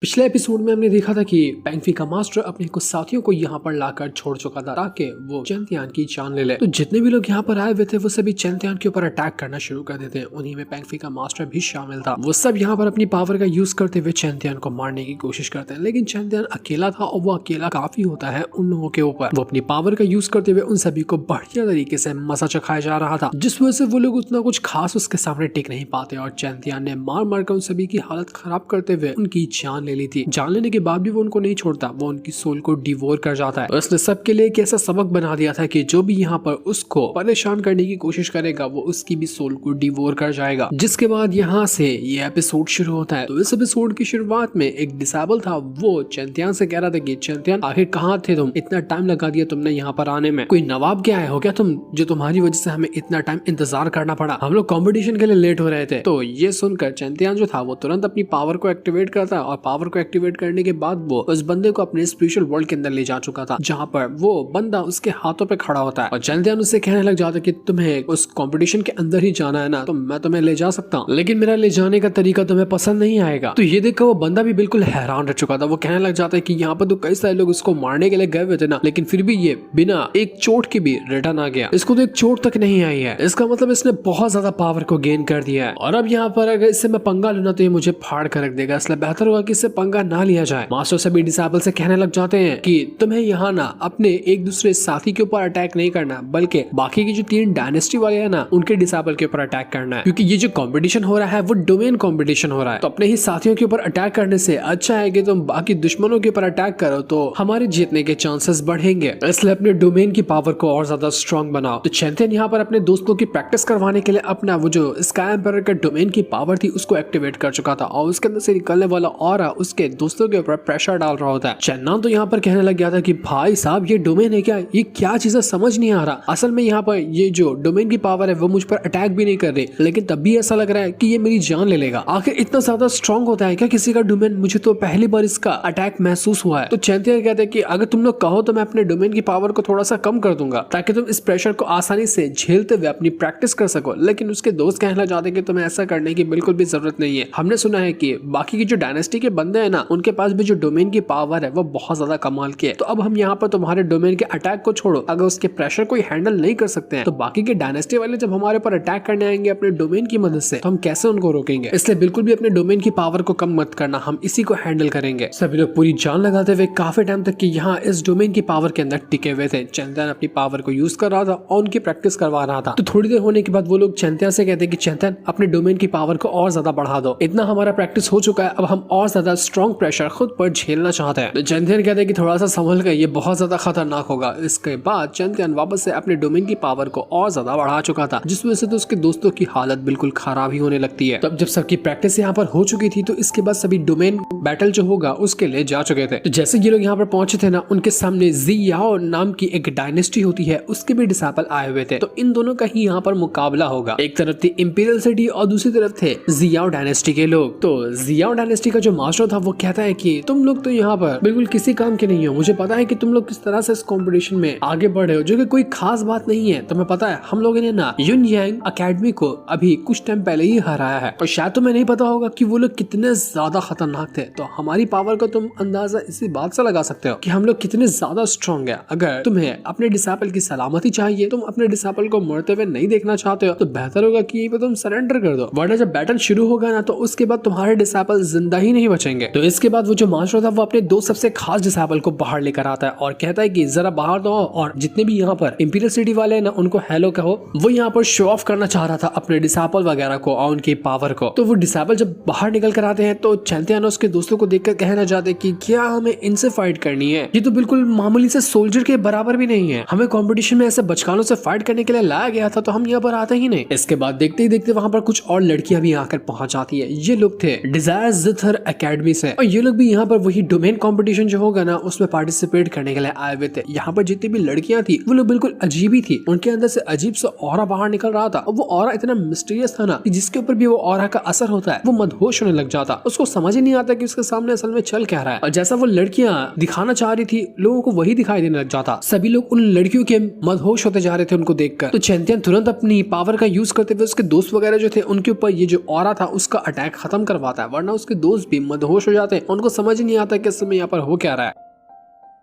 पिछले एपिसोड में हमने देखा था कि पेंगफी का मास्टर अपने कुछ साथियों को यहाँ पर लाकर छोड़ चुका था ताकि वो चेंतियान की जान ले ले। तो जितने भी लोग यहाँ पर आए हुए थे वो सभी चेंतियान के ऊपर अटैक करना शुरू कर देते हैं। उन्हीं में पेंगफी का मास्टर भी शामिल था। वो सब यहाँ पर अपनी पावर का यूज करते हुए चेंतियान को मारने की कोशिश करते हैं, लेकिन चेंतियान अकेला था और वो अकेला काफी होता है उन लोगों के ऊपर। वो अपनी पावर का यूज करते हुए उन सभी को बढ़िया तरीके से मजा चखाया जा रहा था, जिस वजह से वो लोग उतना कुछ खास उसके सामने टिक नहीं पाते और चेंतियान ने मार मार कर उन सभी की हालत खराब करते हुए उनकी जान ले ली थी। जान लेने के बाद भी वो उनको नहीं छोड़ता, वो उनकी सोल को डिवोर कर जाता है। उसने सबके लिए एक ऐसा सबक बना दिया था कि जो भी यहाँ पर उसको परेशान करने की कोशिश करेगा वो उसकी भी सोल को डिवोर कर जाएगा। जिसके बाद यहाँ से ये एपिसोड शुरू होता है। तो इस एपिसोड की शुरुआत में एक डिसेबल था, वो चेंतियान से कह रहा था कि चेंतियान आखिर कहाँ थे तुम, इतना टाइम लगा दिया तुमने यहाँ पर आने में, कोई नवाब क्या है हो क्या तुम जो तुम्हारी वजह से हमें इतना टाइम इंतजार करना पड़ा, हम लोग कॉम्पिटिशन के लिए लेट हो रहे थे। तो ये सुनकर चेंतियान जो था वो तुरंत अपनी पावर को एक्टिवेट करता है और पावर को एक्टिवेट करने के बाद वो उस बंदे को अपने स्पिरिचुअल वर्ल्ड के अंदर ले जा चुका था, जहाँ पर वो बंदा उसके हाथों पे खड़ा होता है और चेंतियान उससे कहने लग जाता है कि तुम्हें उस कंपटीशन के अंदर ही जाना है ना, तो मैं तुम्हें ले जा सकता हूँ, लेकिन मेरा ले जाने का तरीका तुम्हें पसंद नहीं आएगा। तो ये देखकर वो बंदा भी बिल्कुल हैरान रह चुका था। वो कहने लग जाता है कि यहाँ पर तो कई सारे लोग उसको मारने के लिए गए हुए थे ना, लेकिन फिर भी ये बिना एक चोट के भी रिटर्न आ गया, इसको तो एक चोट तक नहीं आई है, इसका मतलब इसने बहुत ज्यादा पावर को गेन कर दिया है और अब यहाँ पर अगर इससे मैं पंगा लूँ तो ये मुझे फाड़ कर रख देगा, इसलिए बेहतर होगा कि इससे पंगा ना लिया जाए। मास्टर सभी डिसेबल से कहने लग जाते हैं कि तुम्हें यहाँ ना अपने एक दूसरे साथी के ऊपर अटैक नहीं करना, बल्कि बाकी की जो 3 डायनेस्टी वाले हैं ना उनके डिसेबल के ऊपर अटैक करना है, क्योंकि ये जो कंपटीशन हो रहा है वो डोमेन कंपटीशन हो रहा है। तो अपने ही साथियों के ऊपर अटैक करने से अच्छा है कि तुम बाकी दुश्मनों के ऊपर अटैक करो, तो हमारे जीतने के चांसेस बढ़ेंगे, इसलिए अपने डोमेन की पावर को और ज्यादा स्ट्रॉन्ग बनाओ। तो चेंतियान यहाँ पर अपने दोस्तों की प्रैक्टिस करवाने के लिए अपना वो जो स्काई एम्पायर का डोमेन की पावर थी उसको एक्टिवेट कर चुका था और उसके अंदर से निकलने वाला ऑरा उसके दोस्तों के ऊपर प्रेशर डाल रहा होता है। चेन्नन तो यहाँ पर कहने लग गया था कि भाई साहब ये डोमेन है क्या, ये क्या चीजें समझ नहीं आ रहा, असल में यहाँ पर ये जो डोमेन की पावर है वो मुझ पर अटैक भी नहीं कर रही, लेकिन तब भी ऐसा लग रहा है कि ये मेरी जान ले लेगा। आखिर इतना ज्यादा स्ट्रॉन्ग होता है क्या किसी का डोमेन, मुझे तो पहली बार इसका अटैक महसूस हुआ है। तो चेंतियान कहते हैं कि अगर तुम लोग कहो तो मैं अपने डोमेन की पावर को थोड़ा सा कम कर दूंगा ताकि तुम इस प्रेशर को आसानी से झेलते हुए अपनी प्रैक्टिस कर सको, लेकिन उसके दोस्त कहना चाहते हैं कि तुम्हें ऐसा करने की बिल्कुल भी जरूरत नहीं है। हमने सुना है कि बाकी की जो डायनेस्टी के बंदे हैं ना उनके पास भी जो डोमेन की पावर है वो बहुत ज्यादा कमाल की है, तो अब हम यहाँ पर तुम्हारे डोमेन के अटैक को छोड़ो, अगर उसके प्रेशर को हैंडल नहीं कर सकते हैं तो बाकी के डायनेस्टी वाले जब हमारे पर अटैक करने आएंगे अपने डोमेन की मदद से तो हम कैसे उनको रोकेंगे, इसलिए बिल्कुल भी अपने डोमेन की पावर को कम मत करना, हम इसी को हैंडल करेंगे। सभी लोग पूरी जान लगाते हुए काफी टाइम तक यहाँ इस डोमेन की पावर के अंदर टिके हुए थे। चेंतियान अपनी पावर को यूज कर रहा था और उनकी प्रैक्टिस करवा रहा था। तो थोड़ी देर होने के बाद वो लोग चेंतियान से कहते हैं कि चेंतियान अपने डोमेन की पावर को और ज्यादा बढ़ा दो, इतना हमारा प्रैक्टिस हो चुका है, अब हम और ज्यादा स्ट्रॉन्ग प्रेशर खुद पर झेलना चाहते हैं। तो चेंतियान कहते हैं कि थोड़ा सा संभल कर, ये बहुत ज्यादा खतरनाक होगा। इसके बाद चेंतियान वापस से अपने डोमेन की पावर को और ज्यादा बढ़ा चुका था, जिस वजह से तो उसके दोस्तों की हालत बिल्कुल खराब ही होने लगती है। तब जब सबकी प्रैक्टिस यहाँ पर हो चुकी थी तो इसके बाद सभी डोमेन बैटल जो होगा उसके लिए जा चुके थे। तो जैसे ये लोग यहाँ पर पहुंचे थे ना, उनके सामने जी याओ नाम की एक डायनेस्टी होती है, उसके भी डिसेबल आए हुए थे। तो इन दोनों का ही यहाँ पर मुकाबला होगा, एक तरफ थी इंपीरियल सिटी और दूसरी तरफ थे जियाओ डायनेस्टी के लोग। तो जियाओ डायनेस्टी का जो मास्टर था वो कहता है कि तुम लोग तो यहाँ पर बिल्कुल किसी काम के नहीं हो, मुझे पता है कि तुम लोग किस तरह से इस कंपटीशन में आगे बढ़े हो, जो कि कोई खास बात नहीं है। तुम्हें पता है हम लोगों ने ना युन यांग अकेडमी को अभी कुछ टाइम पहले ही हराया है, और शायद तुम्हें नहीं पता होगा कि वो लोग कितने ज्यादा खतरनाक थे। तो हमारी पावर को तुम अंदाजा इसी बात से लगा सकते हो कि हम लोग कितने ज्यादा स्ट्रॉन्ग है। अगर तुम्हें अपने डिसेबल की सलामती चाहिए, तुम अपने डिसेबल को मरते हुए नहीं देखना चाहते हो, तो बेहतर होगा कि तुम सरेंडर कर दो, वरना जब बैटल शुरू होगा ना तो उसके बाद तुम्हारे डिसेबल जिंदा ही नहीं बचेंगे। तो इसके बाद वो जो मास्टर था वो अपने 2 सबसे खास डिसेबल को बाहर लेकर आता है और कहता है कि जरा बाहर दो, और जितने भी यहाँ पर इंपीरियल सिटी वाले हैं ना उनको हेलो कहो। वो यहाँ पर शो ऑफ करना चाह रहा था अपने डिसेबल वगैरह को और उनकी पावर को। तो वो डिसेबल जब बाहर निकल कर आते हैं तो चेंतियान उसके दोस्तों को देखकर कहना चाहते कि क्या हमें इनसे फाइट करनी है, ये तो बिल्कुल मामूली से सोल्जर के बराबर भी नहीं है, हमें कंपटीशन में ऐसे बचकानों से फाइट करने के लिए लाया गया था, तो हम यहाँ पर आते ही नहीं। इसके बाद देखते ही देखते वहाँ पर कुछ और लड़कियां भी आकर पहुंच जाती है। ये लोग थे डिजायर जिथर एकेडमी से, और ये लोग भी यहाँ पर वही डोमेन कंपटीशन जो होगा ना उसमें पार्टिसिपेट करने के लिए आए हुए थे। यहाँ पर जितनी भी लड़कियां थी वो लोग बिल्कुल अजीब ही थी, उनके अंदर से अजीब सा ऑरा बाहर निकल रहा था, और वो ऑरा इतना मिस्टीरियस था ना कि जिसके ऊपर भी वो ऑरा का असर होता है वो मदहोश होने लग जाता, उसको समझ ही नहीं आता कि उसके सामने असल में चल क्या रहा है, और जैसा वो लड़कियां दिखाना चाह रही थी लोगों को वही दिखाई देने लग जाता। सभी लोग उन लड़कियों के मदहोश होते जा रहे थे उनको देखकर। तो चेंतियान तुरंत अपनी पावर का यूज करते हुए उसके दोस्त वगैरह जो थे उनके ऊपर ये जो ऑरा था उसका अटैक खत्म करवाता है, वरना उसके दोस्त भी मदहोश बेहोश हो जाते हैं, उनको समझ ही नहीं आता कि इस समय यहाँ पर हो क्या रहा है।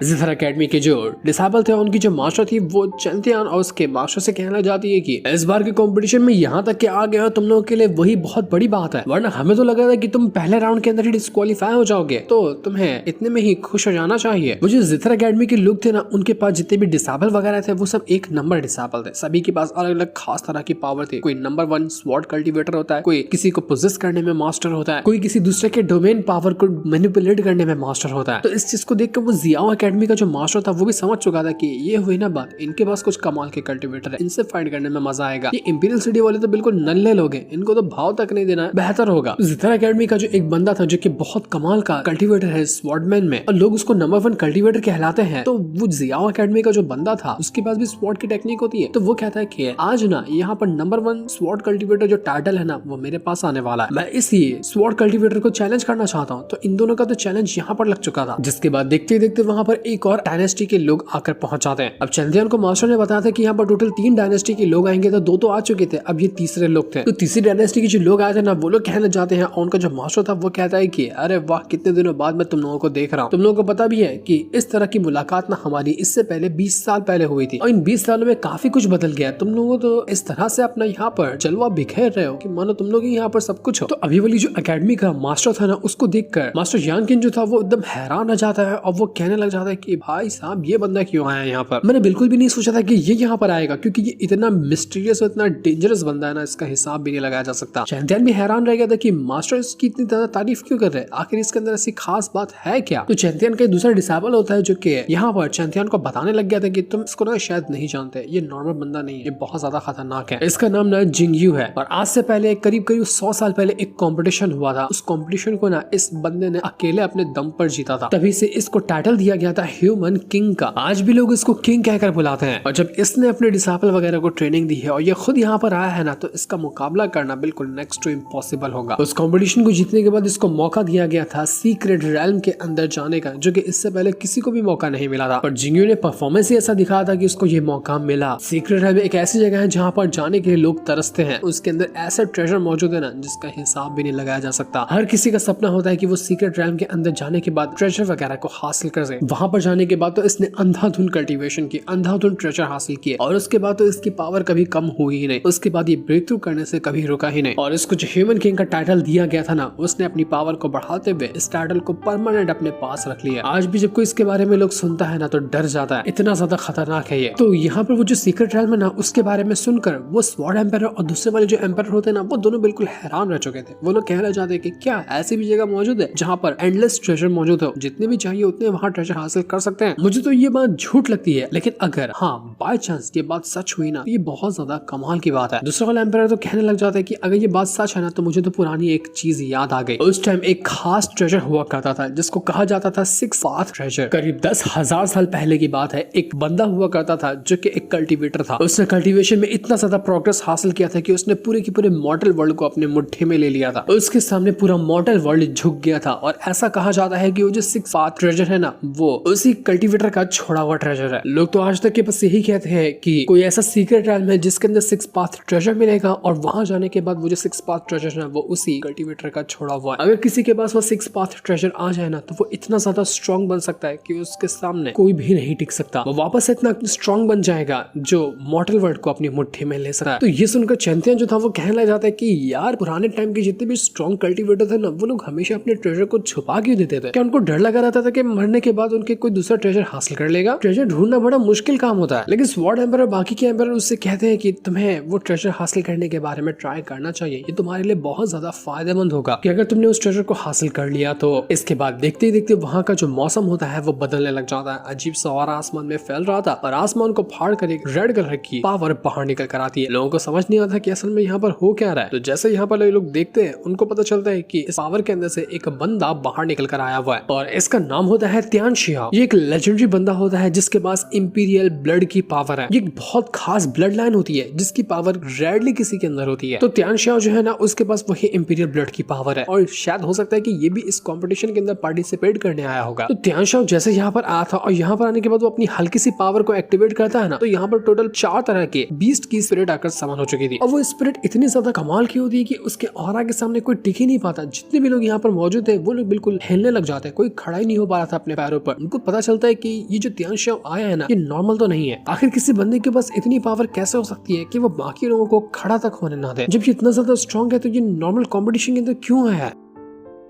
इसी तरह अकेडमी के जो डिसेबल थे उनकी जो मास्टर थी वो चैंतियान और उसके मास्टर से कहना चाहती है कि इस बार के कंपटीशन में यहाँ तक के आ गए हो तुम लोगों के लिए वही बहुत बड़ी बात है, वरना हमें तो लगा था कि तुम पहले राउंड के अंदर ही डिस्क्वालीफाई हो जाओगे, तो तुम्हें इतने में ही खुश हो जाना चाहिए। वो जो जिथर अकेडमी के लोग थे ना, उनके पास जितने भी डिसेबल वगैरह थे वो सब एक नंबर डिसेबल थे। सभी के पास अलग अलग खास तरह की पावर थी। कोई नंबर 1 स्वॉर्ड कल्टीवेटर होता है, कोई किसी को पोजेस करने में मास्टर होता है, कोई किसी दूसरे के डोमेन पावर को मैनिपुलेट करने में मास्टर होता है। तो इस चीज को देखकर वो जियाओ अकेडमी का जो मास्टर था वो भी समझ चुका था कि ये हुई ना बात, इनके पास कुछ कमाल के कल्टीवेटर है, इनसे फाइट करने में मजा आएगा। ये इंपीरियल सिटी वाले तो बिल्कुल नल्ले लोग हैं, इनको तो भाव तक नहीं देना, बेहतर होगा। तो जिथर अकेडमी का जो एक बंदा था जो कि बहुत कमाल का कल्टीवेटर है स्वॉर्डमैन में, और लोग उसको नंबर 1 कल्टीवेटर कहलाते हैं, तो वो जियाओ अकेडमी का जो बंदा था उसके पास भी स्वॉर्ड की टेक्निक होती है। तो वो कहता है कि आज ना यहाँ पर नंबर 1 स्वॉर्ड कल्टीवेटर जो टाइटल है ना वो मेरे पास आने वाला है, मैं इसलिए स्वॉर्ड कल्टीवेटर को चैलेंज करना चाहता हूँ। तो इन दोनों का तो चैलेंज यहाँ पर लग चुका था, जिसके बाद देखते देखते वहाँ पर एक और डायनेस्टी के लोग आकर पहुंच जाते हैं। अब चैंतियान को मास्टर ने बताया था कि यहाँ पर टोटल 3 डायनेस्टी के लोग आएंगे, तो 2 तो आ चुके थे, अब ये तीसरे लोग थे। तो तीसरी डायनेस्टी के जो लोग आए थे ना वो लोग कहना चाहते हैं, और उनका जो मास्टर था वो कहता है कि अरे वाह, कितने दिनों बाद मैं तुम लोगों को देख रहा हूँ। तुम लोगों को पता भी है कि इस तरह की मुलाकात ना हमारी इससे पहले 20 साल पहले हुई थी, और इन 20 सालों में काफी कुछ बदल गया। तुम लोगों तो इस तरह से अपना यहाँ पर जलवा बिखेर रहे हो कि मानो तुम लोग यहाँ पर सब कुछ हो। तो अभी वाली जो अकेडमी का मास्टर था ना, उसको देखकर मास्टर यानकिन जो था वो एकदम हैरान हो जाता है, और वो कहने लग जाता है कि भाई साहब ये बंदा क्यों आया यहाँ पर। मैंने बिल्कुल भी नहीं सोचा था कि ये यहाँ पर आएगा, क्योंकि ये इतना मिस्टीरियस और इतना डेंजरस बंदा है ना, इसका हिसाब भी नहीं लगाया जा सकता। चैंतियान भी हैरान रह गया था कि मास्टर इसकी इतनी ज्यादा तारीफ क्यों कर रहे हैं, आखिर इसके अंदर ऐसी खास बात है क्या। तो चैंतियान का दूसरा डिसेबल होता है जो कि यहाँ पर चैंतियान को बताने लग गया था कि तुम इसको ना शायद नहीं जानते, ये नॉर्मल बंदा नहीं है, ये बहुत ज्यादा खतरनाक है। इसका नाम ना जिंगयू है, और आज से पहले करीब 100 साल पहले एक कॉम्पिटिशन हुआ था। उस कॉम्पिटिशन को ना इस बंदे ने अकेले अपने दम पर जीता था, तभी से इसको टाइटल दिया गया था ह्यूमन किंग का। आज भी लोग इसको किंग कहकर बुलाते हैं। और जब इसने अपने डिसेबल वगैरह को ट्रेनिंग दी है और ये खुद यहाँ पर आया है ना, तो इसका मुकाबला करना बिल्कुल नेक्स्ट टू इम्पॉसिबल होगा। उस कंपटीशन को जीतने के बाद इसको मौका दिया गया था सीक्रेट रेल्म के अंदर जाने का, जो कि इससे पहले किसी को भी मौका नहीं मिला था। पर जिंगयू ने परफॉर्मेंस ही ऐसा दिखाया था कि उसको ये मौका मिला। सीक्रेट रेल्म एक ऐसी जगह है जहाँ पर जाने के लिए लोग तरसते हैं। उसके अंदर ऐसा ट्रेजर मौजूद है ना जिसका हिसाब भी नहीं लगाया जा सकता। हर किसी का सपना होता है कि वो सीक्रेट रेल्म के अंदर जाने के बाद ट्रेजर वगैरह को हासिल कर सके। वहां पर जाने के बाद तो इसने अंधाधुन कल्टीवेशन की, अंधाधुन ट्रेजर हासिल किए, और उसके बाद तो इसकी पावर कभी कम हुई ही नहीं। उसके बाद ये ब्रेक थ्रू करने से कभी रुका ही नहीं, और इसको जो ह्यूमन किंग का टाइटल दिया गया था ना, उसने अपनी पावर को बढ़ाते हुए इस टाइटल को परमानेंट अपने पास रख लिया। आज भी जब कोई इसके बारे में लोग सुनता है ना तो डर जाता है, इतना ज्यादा खतरनाक है ये। तो यहाँ पर वो जो सीक्रेट रेल्म है ना, उसके बारे में सुनकर वो स्वॉर्ड एम्पायर और दूसरे वाले जो एम्पायर होते हैं ना, वो दोनों बिल्कुल हैरान रह चुके थे। वो लोग कहना चाहते हैं कि क्या ऐसी भी जगह मौजूद है जहाँ पर एंडलेस ट्रेजर मौजूद हो, जितने भी चाहिए उतने वहाँ ट्रेजर हासिल कर सकते हैं। मुझे तो ये बात झूठ लगती है, लेकिन अगर हाँ बाय चांस ये बात सच हुई ना, तो ये बहुत ज्यादा कमाल की बात है। दूसरा वाला एम्पायर तो कहने लग जाता है कि अगर ये बात सच है ना, तो मुझे तो पुरानी एक चीज याद आ गई। उस टाइम एक खास ट्रेजर हुआ करता था जिसको कहा जाता था 6 पाथ ट्रेजर। करीब 10,000 साल पहले की बात है। एक बंदा हुआ करता था जो कि एक कल्टीवेटर था। उसने कल्टीवेशन में इतना ज्यादा प्रोग्रेस हासिल किया था कि उसने पूरे की पूरे मॉर्टल वर्ल्ड को अपने मुट्ठी में ले लिया था। उसके सामने पूरा मॉर्टल वर्ल्ड झुक गया था, और ऐसा कहा जाता है कि वो जो 6 पाथ ट्रेजर है ना, वो उसी कल्टीवेटर का छोड़ा हुआ ट्रेजर है। लोग तो आज तक के बस यही कहते हैं कि कोई ऐसा सीक्रेट रेल्म है जिसके अंदर 6 पाथ ट्रेजर मिलेगा, और वहां जाने के बाद वो जो 6 पाथ ट्रेजर है वो उसी कल्टीवेटर का छोड़ा हुआ है। अगर किसी के पास वो 6 पाथ ट्रेजर आ जाए ना, तो वो इतना ज्यादा स्ट्रॉन्ग बन सकता है कि उसके सामने कोई भी नहीं टिक सकता। वो वापस इतना स्ट्रॉन्ग बन जाएगा जो मॉर्टल वर्ल्ड को अपनी मुट्ठी में ले सकता है। तो ये सुनकर चैंपियन जो था वो कहने लग जाता है कि यार पुराने टाइम के जितने भी स्ट्रॉन्ग कल्टीवेटर थे ना, वो लोग हमेशा अपने ट्रेजर को छुपा क्यों देते थे? क्या उनको डर लगा रहता था कि मरने के बाद उनके कोई दूसरा ट्रेजर हासिल कर लेगा? ट्रेजर ढूंढना बड़ा मुश्किल काम होता है। लेकिन स्वॉर्ड एम्पायर और बाकी के एम्पायर उससे कहते हैं कि तुम्हें वो ट्रेजर हासिल करने के बारे में ट्राई करना चाहिए, ये तुम्हारे लिए बहुत ज्यादा फायदेमंद होगा कि अगर तुमने उस ट्रेजर को हासिल कर लिया तो इसके बाद देखते ही देखते वहाँ का जो मौसम होता है वो बदलने लग जाता है। अजीब सा और आसमान में फैल रहा था, और आसमान को फाड़ कर एक रेड कलर की पावर बाहर निकल कर आती है। लोगों को समझ नहीं आता कि असल में यहाँ पर हो क्या रहा है। तो जैसे यहाँ पर लोग देखते हैं, उनको पता चलता है कि इस पावर के अंदर से एक बंदा बाहर निकल कर आया हुआ है, और इसका नाम होता है त्यानशियान। हाओ ये एक लेजेंडरी बंदा होता है जिसके पास इंपीरियल ब्लड की पावर है। ये एक बहुत खास ब्लड लाइन होती है जिसकी पावर रेयरली किसी के अंदर होती है। तो त्यान शाओ जो है ना उसके पास वही इंपीरियल ब्लड की पावर है और शायद हो सकता है कि ये भी इस कंपटीशन के अंदर पार्टिसिपेट करने आया होगा। तो त्यान शाओ जैसे यहाँ पर आया था और यहाँ पर आने के बाद वो अपनी हल्की सी पावर को एक्टिवेट करता है ना, तो यहाँ पर टोटल 4 तरह के बीस्ट की स्पिरिट आकर समान हो चुकी थी और वो स्पिरिट इतनी ज्यादा कमाल की होती है कि उसके ऑरा के सामने कोई टिक ही नहीं पाता। जितने भी लोग यहाँ पर मौजूद है वो लोग बिल्कुल हिलने लग जाते हैं, कोई खड़ा ही नहीं हो पा रहा था अपने पैरों पर। उनको पता चलता है कि ये जो त्यान शाओ आया है ना ये नॉर्मल तो नहीं है। आखिर किसी बंदे के पास इतनी पावर कैसे हो सकती है कि वो बाकी लोगों को खड़ा तक होने ना दे। जब ये इतना ज्यादा स्ट्रॉन्ग है तो ये नॉर्मल कॉम्पिटिशन के अंदर क्यों आया है?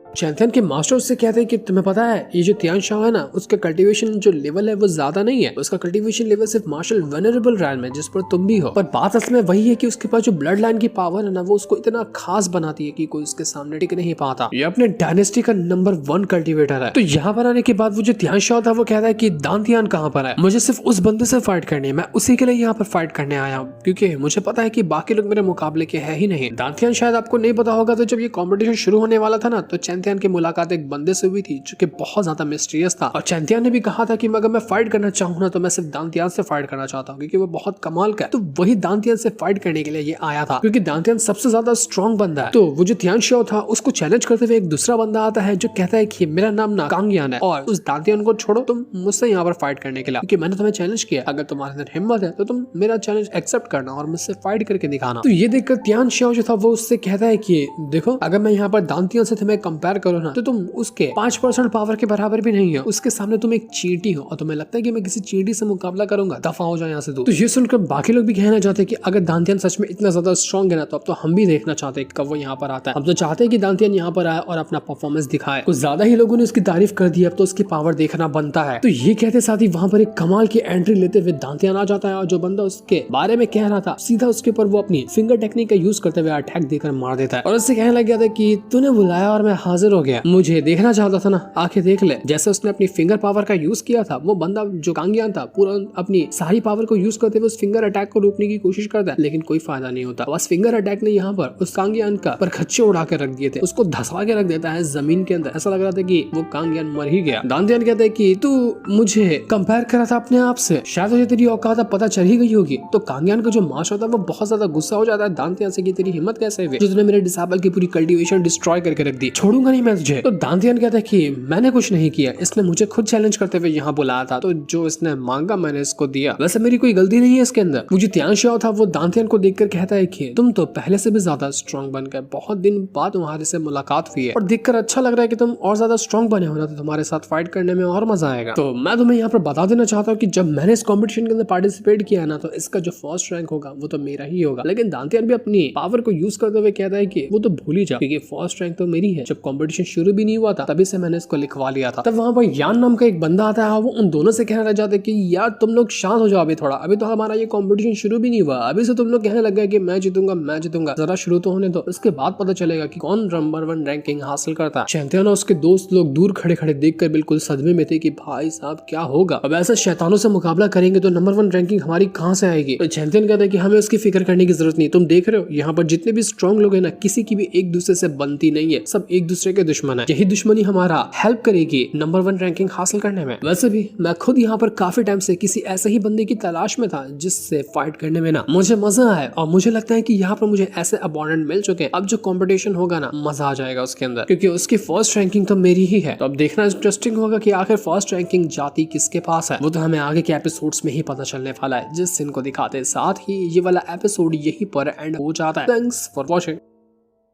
चैंपियन के मास्टर उससे कहते हैं कि तुम्हें पता है ये जो त्यान शाओ है ना उसका कल्टीवेशन जो लेवल है वो ज्यादा नहीं है, उसका कल्टीवेशन लेवल सिर्फ मार्शल वनरेबल रैन में जिस पर तुम भी हो। पर बात असल में वही है कि उसके पास जो ब्लड लाइन की पावर है ना वो उसको इतना खास बनाती है कि कोई उसके सामने टिक नहीं पाता। ये अपने डायनेस्टी का नंबर 1 कल्टिवेटर है। तो यहाँ पर आने के बाद वो जो त्यान शाओ था वो कहता है कि दांतियान कहाँ पर है, मुझे सिर्फ उस बंदे से फाइट करनी है, मैं उसी के लिए यहाँ पर फाइट करने आया हूँ क्योंकि मुझे पता है कि बाकी लोग मेरे मुकाबले के है ही नहीं। दांतियान शायद आपको नहीं पता होगा तो जब ये कॉम्पिटिशन शुरू होने वाला था ना तो चैंपियन की मुलाकात एक बंदे से हुई थी जो कि बहुत ज्यादा मिस्टीरियस था और चैंपियन ने भी कहा था कि अगर मैं फाइट करना चाहूँ ना तो मैं सिर्फ दांतियान से फाइट करना चाहता हूँ क्योंकि वो बहुत कमाल का है। तो वही दांतियान से फाइट करने के लिए ये आया था क्योंकि दांतियान सबसे ज्यादा स्ट्रॉन्ग बंदा है। तो वो जो त्यान शाओ था उसको चैलेंज करते हुए एक दूसरा बंदा आता है जो कहता है कि मेरा नाम ना कांगयान है और उस दांतियान को छोड़ो, तुम मुझसे यहाँ पर फाइट करने के लिए क्योंकि मैंने तुम्हें चैलेंज किया, अगर तुम्हारे अंदर हिम्मत है तो तुम मेरा चैलेंज एक्सेप्ट करना और मुझसे फाइट करके दिखाना। तो ये देखकर त्यान शाओ जो था वो उससे कहता है कि देखो अगर मैं यहाँ पर दांतियान से तुम्हें कंपेयर करूँ ना तो तुम उसके 5% पावर के बराबर भी नहीं हो, उसके सामने तुम एक चींटी हो और तुम्हें लगता है कि मैं किसी चींटी से मुकाबला करूंगा, दफा हो जाए यहाँ से। तो ये सुनकर बाकी लोग भी कहना चाहते हैं कि अगर दांतियान सच में इतना ज्यादा स्ट्रॉन्ग है ना तो अब तो हम भी देखना चाहते हैं कब वो यहाँ पर आता है। हम तो चाहते हैं कि दांतियान यहाँ पर आए और अपना परफॉर्मेंस दिखाए। कुछ ज्यादा ही लोगों ने उसकी तारीफ कर दी, अब तो उसकी पावर देखना बनता है। तो ये कहते साथ ही वहां पर एक कमाल की एंट्री लेते हुए दांतियान आ जाता है और जो बंदा उसके बारे में कह रहा था सीधा उसके ऊपर वो अपनी फिंगर टेक्निक का यूज करते हुए अटैक देकर मार देता है और उससे कहने लग गया था कि तूने बुलाया और मैं हाजिर हो गया, मुझे देखना चाहता था ना, आंखें देख ले। जैसे उसने अपनी फिंगर पावर का यूज किया था वो बंदा जो कांगयान था पूरा अपनी सारी पावर को यूज करते हुए उस फिंगर अटैक को रोकने की कोशिश करता है लेकिन कोई फायदा नहीं होता। बस फिंगर अटैक ने यहाँ पर उस कांगयान का परखच्चे उड़ा के रख दिए थे, उसको धसा के रख देता है जमीन के अंदर। ऐसा लग रहा था कि वो कांगयान मर ही गया। दांतियान कहते हैं कि तू मुझे कंपेयर करा था अपने आप से, शायद तुझे तेरी औकात पता चल ही गई होगी। तो कांगयान का जो मास्टर था वो बहुत ज्यादा गुस्सा हो जाता है दांतियान से कि तेरी हिम्मत कैसे हुई जो तूने मेरे डिसेबल की पूरी कल्टीवेशन डिस्ट्रॉय करके रख दी, छोड़ूंगा नहीं मैं तुझे। तो दांतियान कहता है कि मैंने कुछ नहीं किया, इसने मुझे खुद चैलेंज करते हुए यहाँ बुलाया था, तो जो इसने मांगा मैंने इसको दिया, वैसे मेरी कोई गलती नहीं है इसके अंदर। मुझे त्यान शाओ था वो दांतियान को देखकर कहता है कि तुम तो पहले से भी ज्यादा स्ट्रॉन्ग बन गए, बहुत दिन बाद तुम्हारे से मुलाकात हुई है और देखकर अच्छा लग रहा है कि तुम और ज्यादा स्ट्रॉन्ग बने हो ना, तो तुम्हारे साथ फाइट करने में और मजा आएगा। तो मैं तुम्हें यहाँ पर बता देना चाहता हूँ कि जब मैंने इस कॉम्पिटिशन के अंदर पार्टिसिपेट किया है ना तो इसका जो फर्स्ट रैंक होगा वो तो मेरा ही होगा। लेकिन दांतियान भी अपनी पावर को यूज करते हुए कहता है कि वो तो भूल ही जाओ क्योंकि फर्स्ट रैंक तो मेरी है, जब कॉम्पिटिशन शुरू भी नहीं हुआ था तभी से मैंने इसको लिखवा लिया था। तब वहां पर यान नाम का एक बंदा आता है, वो उन दोनों से कहने लग जाता है कि यार तुम लोग शांत हो जाओ अभी थोड़ा, अभी तो हमारा ये कंपटीशन शुरू भी नहीं हुआ, अभी से तुम लोग कहने लग गए कि मैं जीतूंगा मैं जीतूंगा, जरा शुरू तो होने दो, उसके बाद पता चलेगा कि कौन नंबर 1 रैंकिंग हासिल करता है। चैंपियन और उसके दोस्त लोग दूर खड़े खड़े देखकर बिल्कुल सदमे में थे कि भाई साहब क्या होगा, अब ऐसे शैतानों से मुकाबला करेंगे तो नंबर 1 रैंकिंग हमारी कहाँ से आएगी। तो चैंपियन कहता है कि हमें उसकी फिक्र करने की जरूरत नहीं, तुम देख रहे हो यहाँ पर जितने भी स्ट्रॉन्ग लोग हैं ना किसी की भी एक दूसरे से बनती नहीं है, सब एक दूसरे के दुश्मन है, यही दुश्मनी हमारा हेल्प करेगी नंबर 1 रैंकिंग हासिल करने में। वैसे भी मैं खुद यहाँ पर काफी टाइम से किसी ऐसे ही बंदे की तलाश में था जिससे फाइट करने में ना मुझे मजा आए और मुझे लगता है कि यहाँ पर मुझे ऐसे अपोनेंट मिल चुके हैं, अब जो कंपटीशन होगा ना मजा आ जाएगा उसके अंदर क्योंकि उसकी फर्स्ट रैंकिंग तो मेरी ही है। तो अब देखना इंटरेस्टिंग होगा कि आखिर फर्स्ट रैंकिंग जाती किसके पास है, वो तो हमें आगे के एपिसोड्स में ही पता चलने वाला है जिस सीन को दिखाते साथ ही ये वाला एपिसोड यही पर एंड हो जाता है। Thanks for watching.